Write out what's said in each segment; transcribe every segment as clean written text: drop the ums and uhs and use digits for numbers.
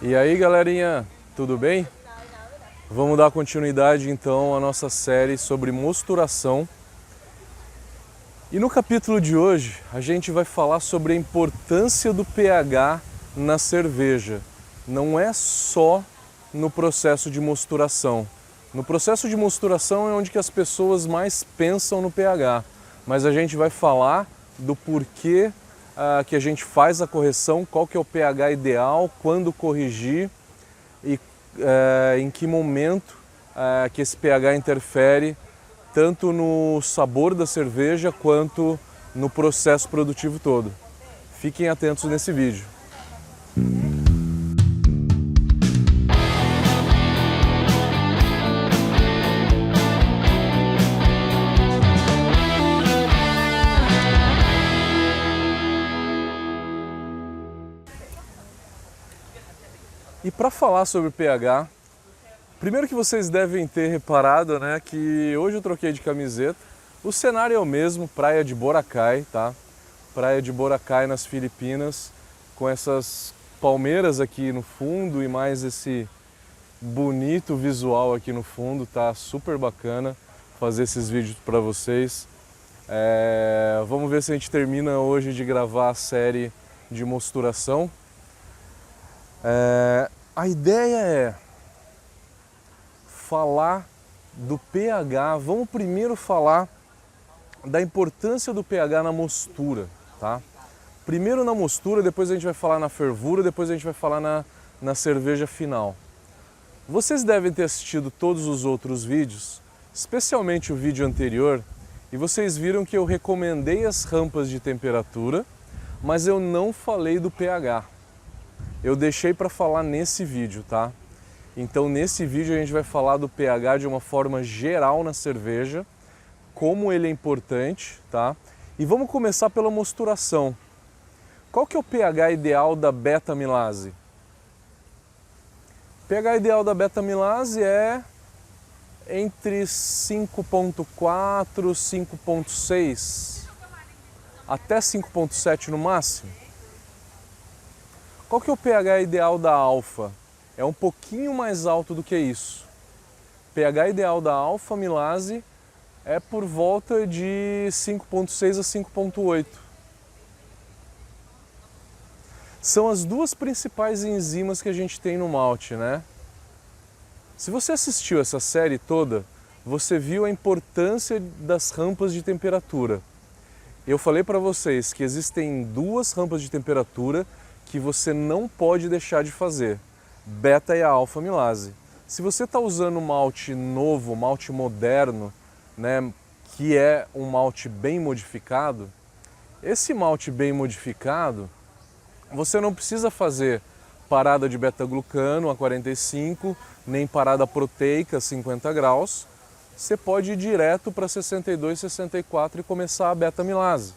E aí, galerinha, tudo bem? Vamos dar continuidade então à nossa série sobre mosturação. E no capítulo de hoje, a gente vai falar sobre a importância do pH na cerveja. Não é só no processo de mosturação. No processo de mosturação é onde que as pessoas mais pensam no pH, mas a gente vai falar do porquê que a gente faz a correção, qual que é o pH ideal, quando corrigir e em que momento que esse pH interfere tanto no sabor da cerveja quanto no processo produtivo todo. Fiquem atentos nesse vídeo. E para falar sobre pH, primeiro que vocês devem ter reparado, né, que hoje eu troquei de camiseta. O cenário é o mesmo, praia de Boracay, tá? Praia de Boracay nas Filipinas, com essas palmeiras aqui no fundo e mais esse bonito visual aqui no fundo, tá super bacana fazer esses vídeos para vocês. Vamos ver se a gente termina hoje de gravar a série de mosturação. A ideia é falar do pH. Vamos primeiro falar da importância do pH na mostura, tá? Primeiro na mostura, depois a gente vai falar na fervura, depois a gente vai falar na cerveja final. Vocês devem ter assistido todos os outros vídeos, especialmente o vídeo anterior, e vocês viram que eu recomendei as rampas de temperatura, mas eu não falei do pH. Eu deixei para falar nesse vídeo, tá? Então nesse vídeo a gente vai falar do pH de uma forma geral na cerveja, como ele é importante, tá? E vamos começar pela mosturação. Qual que é o pH ideal da beta-amilase? O pH ideal da beta-amilase é entre 5.4 e 5.6, até 5.7 no máximo. Qual que é o pH ideal da alfa? É um pouquinho mais alto do que isso. O pH ideal da alfa-amilase é por volta de 5.6 a 5.8. São as duas principais enzimas que a gente tem no malte, né? Se você assistiu essa série toda, você viu a importância das rampas de temperatura. Eu falei para vocês que existem duas rampas de temperatura que você não pode deixar de fazer, beta e a alfa-amilase. Se você está usando um malte novo, malte moderno, né, que é um malte bem modificado, esse malte bem modificado, você não precisa fazer parada de beta-glucano a 45, nem parada proteica a 50 graus, você pode ir direto para 62, 64 e começar a beta-amilase.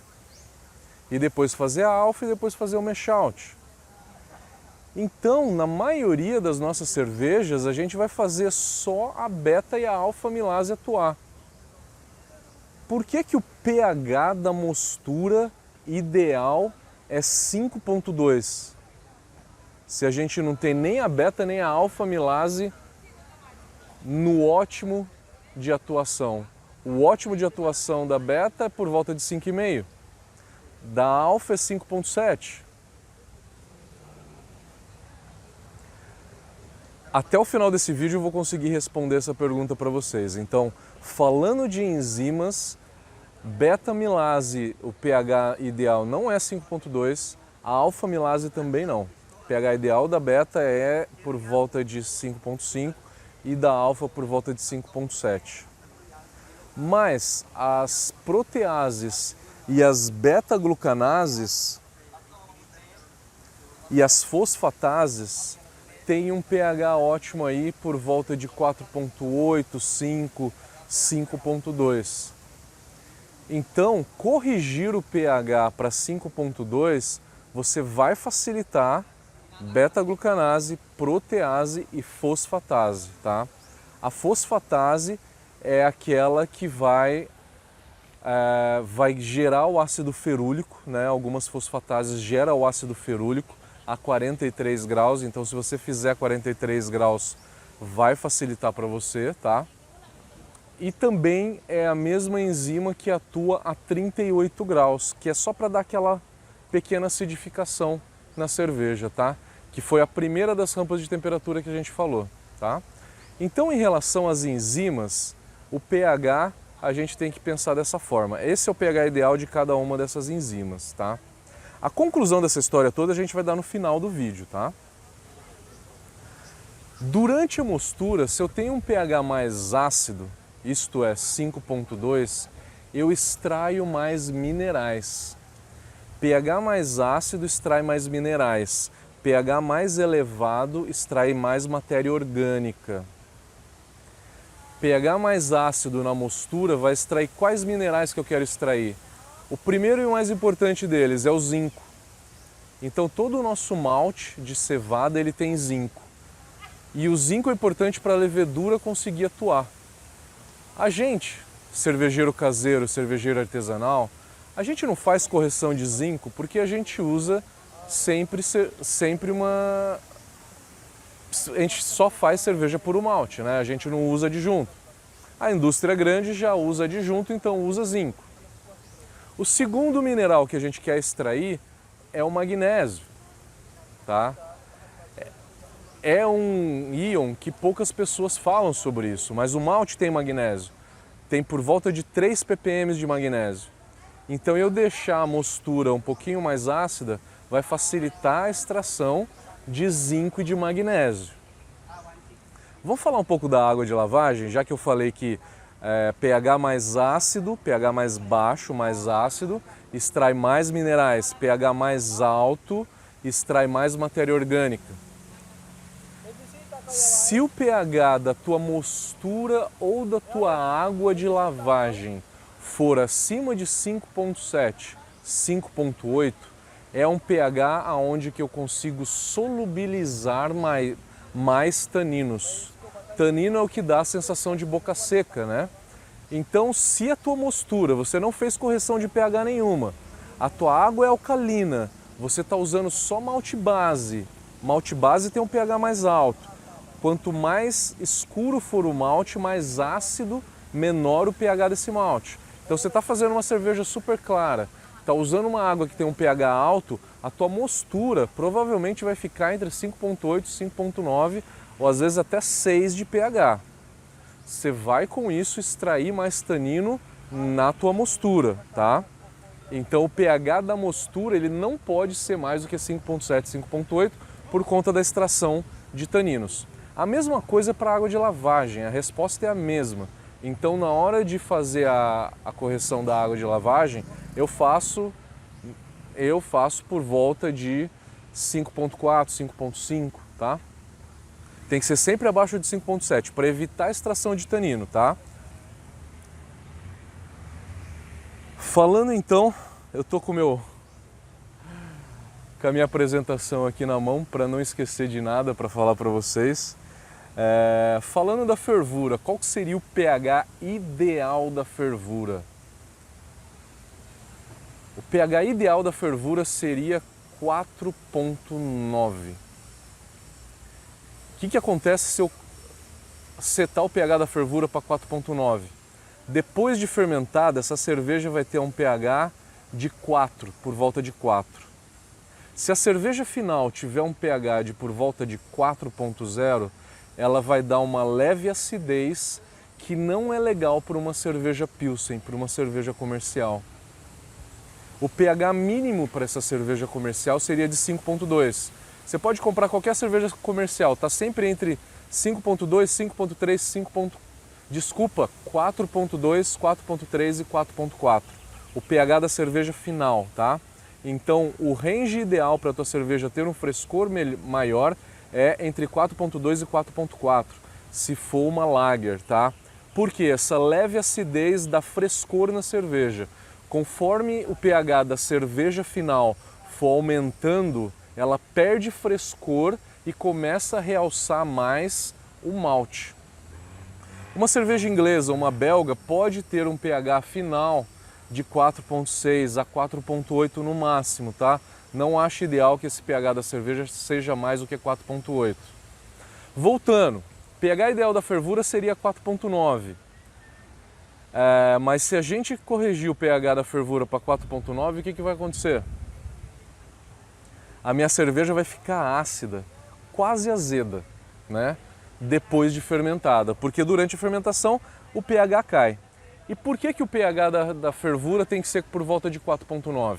E depois fazer a alfa e depois fazer o mash out. Então, na maioria das nossas cervejas, a gente vai fazer só a beta e a alfa-amilase atuar. Por que que o pH da mostura ideal é 5.2? Se a gente não tem nem a beta nem a alfa-amilase no ótimo de atuação. O ótimo de atuação da beta é por volta de 5,5. Da alfa é 5.7. Até o final desse vídeo eu vou conseguir responder essa pergunta para vocês. Então, falando de enzimas, beta-amilase, o pH ideal não é 5.2, a alfa-amilase também não. O pH ideal da beta é por volta de 5.5 e da alfa por volta de 5.7. Mas as proteases e as beta-glucanases e as fosfatases tem um pH ótimo aí por volta de 4.8, 5, 5.2. Então, corrigir o pH para 5.2, você vai facilitar beta-glucanase, protease e fosfatase, tá? A fosfatase é aquela que vai gerar o ácido ferúlico, né? Algumas fosfatases geram o ácido ferúlico, a 43 graus, então se você fizer 43 graus vai facilitar para você, tá? E também é a mesma enzima que atua a 38 graus, que é só para dar aquela pequena acidificação na cerveja, tá? Que foi a primeira das rampas de temperatura que a gente falou, tá? Então, em relação às enzimas, o pH a gente tem que pensar dessa forma. Esse é o pH ideal de cada uma dessas enzimas, tá? A conclusão dessa história toda a gente vai dar no final do vídeo, tá? Durante a mostura, se eu tenho um pH mais ácido, isto é 5,2, eu extraio mais minerais. pH mais ácido extrai mais minerais. pH mais elevado extrai mais matéria orgânica. pH mais ácido na mostura vai extrair quais minerais que eu quero extrair? O primeiro e o mais importante deles é o zinco. Então todo o nosso malte de cevada ele tem zinco. E o zinco é importante para a levedura conseguir atuar. A gente, cervejeiro caseiro, cervejeiro artesanal, a gente não faz correção de zinco porque a gente usa sempre uma... A gente só faz cerveja puro malte, né? A gente não usa adjunto. A indústria grande já usa adjunto, então usa zinco. O segundo mineral que a gente quer extrair é o magnésio, tá? É um íon que poucas pessoas falam sobre isso, mas o malte tem magnésio. Tem por volta de 3 ppm de magnésio. Então eu deixar a mostura um pouquinho mais ácida vai facilitar a extração de zinco e de magnésio. Vamos falar um pouco da água de lavagem, já que eu falei que pH mais ácido, pH mais baixo, mais ácido, extrai mais minerais, pH mais alto, extrai mais matéria orgânica. Se o pH da tua mostura ou da tua água de lavagem for acima de 5,7, 5,8, é um pH onde que eu consigo solubilizar mais taninos. Tanino é o que dá a sensação de boca seca, né? Então, se a tua mostura, você não fez correção de pH nenhuma, a tua água é alcalina, você está usando só malte base tem um pH mais alto. Quanto mais escuro for o malte, mais ácido, menor o pH desse malte. Então você está fazendo uma cerveja super clara, está usando uma água que tem um pH alto, a tua mostura provavelmente vai ficar entre 5,8 e 5,9 ou às vezes até 6 de pH. Você vai com isso extrair mais tanino na tua mostura, tá? Então o pH da mostura ele não pode ser mais do que 5,7, 5,8 por conta da extração de taninos. A mesma coisa para a água de lavagem, a resposta é a mesma. Então, na hora de fazer a correção da água de lavagem, eu faço por volta de 5,4, 5,5, tá? Tem que ser sempre abaixo de 5,7 para evitar a extração de tanino, tá? Falando então, eu tô com a minha apresentação aqui na mão para não esquecer de nada para falar para vocês. Falando da fervura, qual que seria o pH ideal da fervura? O pH ideal da fervura seria 4,9. O que acontece se eu setar o pH da fervura para 4,9? Depois de fermentada, essa cerveja vai ter um pH de 4, por volta de 4. Se a cerveja final tiver um pH de por volta de 4,0, ela vai dar uma leve acidez que não é legal para uma cerveja Pilsen, para uma cerveja comercial. O pH mínimo para essa cerveja comercial seria de 5,2. Você pode comprar qualquer cerveja comercial, está sempre entre 5,2, 5,3, 4,2, 4,3 e 4,4. O pH da cerveja final, tá? Então, o range ideal para a tua cerveja ter um frescor maior é entre 4,2 e 4,4, se for uma lager, tá? Porque essa leve acidez dá frescor na cerveja. Conforme o pH da cerveja final for aumentando, ela perde frescor e começa a realçar mais o malte. Uma cerveja inglesa ou uma belga pode ter um pH final de 4,6 a 4,8 no máximo, tá? não acho ideal que esse pH da cerveja seja mais do que 4,8. Voltando, pH ideal da fervura seria 4,9. Mas se a gente corrigir o pH da fervura para 4,9, o que vai acontecer? A minha cerveja vai ficar ácida, quase azeda, né? Depois de fermentada, porque durante a fermentação o pH cai. E por que o pH da fervura tem que ser por volta de 4,9?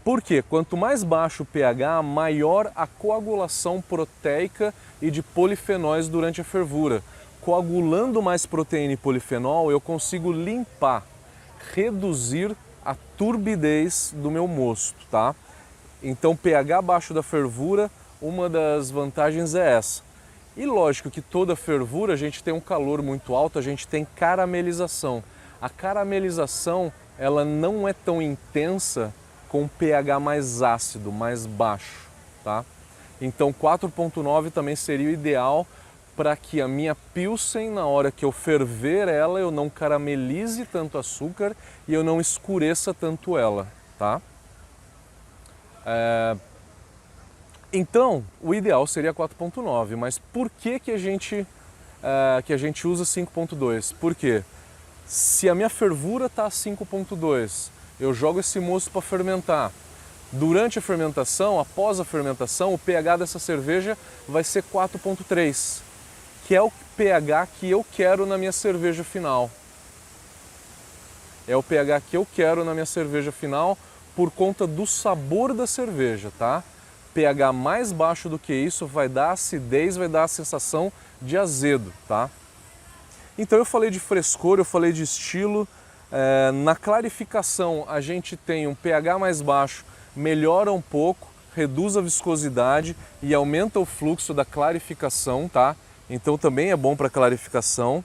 Porque quanto mais baixo o pH, maior a coagulação proteica e de polifenóis durante a fervura. Coagulando mais proteína e polifenol, eu consigo limpar, reduzir a turbidez do meu mosto, tá? Então, pH baixo da fervura, uma das vantagens é essa. E lógico que toda fervura a gente tem um calor muito alto, a gente tem caramelização. A caramelização, ela não é tão intensa com um pH mais ácido, mais baixo, tá? Então 4,9 também seria o ideal para que a minha Pilsen, na hora que eu ferver ela, eu não caramelize tanto açúcar e eu não escureça tanto ela, tá? Então, o ideal seria 4,9, mas por que a gente usa 5,2? Por quê? Se a minha fervura está a 5,2, eu jogo esse mosto para fermentar. Durante a fermentação, após a fermentação, o pH dessa cerveja vai ser 4,3, que é o pH que eu quero na minha cerveja final. É o pH que eu quero na minha cerveja final por conta do sabor da cerveja, tá? pH mais baixo do que isso vai dar acidez, vai dar a sensação de azedo, tá? Então eu falei de frescor, eu falei de estilo. Na clarificação a gente tem um pH mais baixo, melhora um pouco, reduz a viscosidade e aumenta o fluxo da clarificação, tá? Então também é bom para clarificação.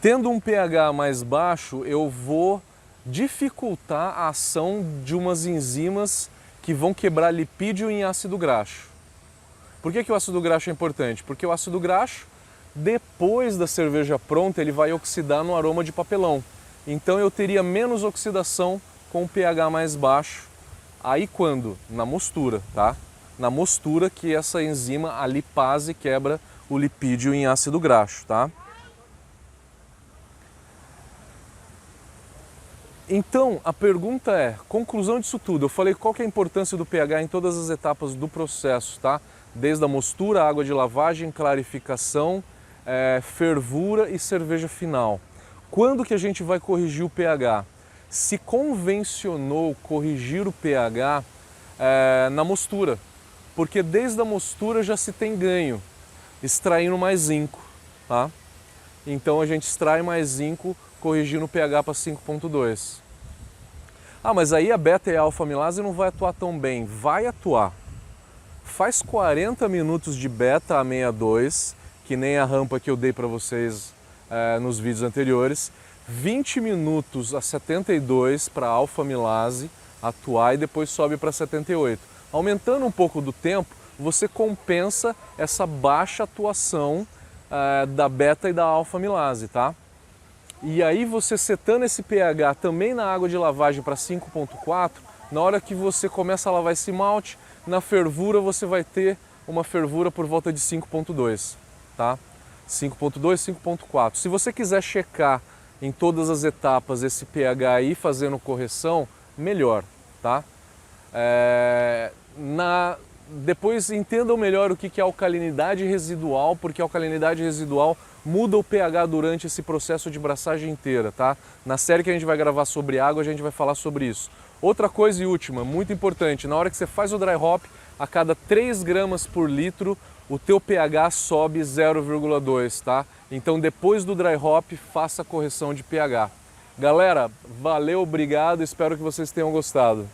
Tendo um pH mais baixo, eu vou dificultar a ação de umas enzimas que vão quebrar lipídio em ácido graxo. Por que o ácido graxo é importante? Porque o ácido graxo, depois da cerveja pronta, ele vai oxidar no aroma de papelão. Então eu teria menos oxidação com o pH mais baixo. Aí quando? Na mostura, tá? Na mostura que essa enzima, a lipase, quebra o lipídio em ácido graxo, tá? Então, a pergunta é, conclusão disso tudo, eu falei qual que é a importância do pH em todas as etapas do processo, tá? Desde a mostura, água de lavagem, clarificação, fervura e cerveja final. Quando que a gente vai corrigir o pH? Se convencionou corrigir o pH na mostura, porque desde a mostura já se tem ganho, extraindo mais zinco, tá? Então a gente extrai mais zinco corrigindo o pH para 5,2. Ah, mas aí a beta e a alfa-amilase não vai atuar tão bem. Vai atuar. Faz 40 minutos de beta a 62, que nem a rampa que eu dei para vocês nos vídeos anteriores. 20 minutos a 72 para a alfa-amilase atuar e depois sobe para 78. Aumentando um pouco do tempo, você compensa essa baixa atuação da beta e da alfa-amilase, tá? E aí você setando esse pH também na água de lavagem para 5,4, na hora que você começa a lavar esse malte, na fervura você vai ter uma fervura por volta de 5,2, tá? 5,2, 5,4. Se você quiser checar em todas as etapas esse pH aí fazendo correção, melhor, tá? Depois entendam melhor o que é alcalinidade residual, porque a alcalinidade residual muda o pH durante esse processo de braçagem inteira, tá? Na série que a gente vai gravar sobre água, a gente vai falar sobre isso. Outra coisa e última, muito importante, na hora que você faz o dry hop, a cada 3 gramas por litro, o teu pH sobe 0,2, tá? Então depois do dry hop, faça a correção de pH. Galera, valeu, obrigado, espero que vocês tenham gostado.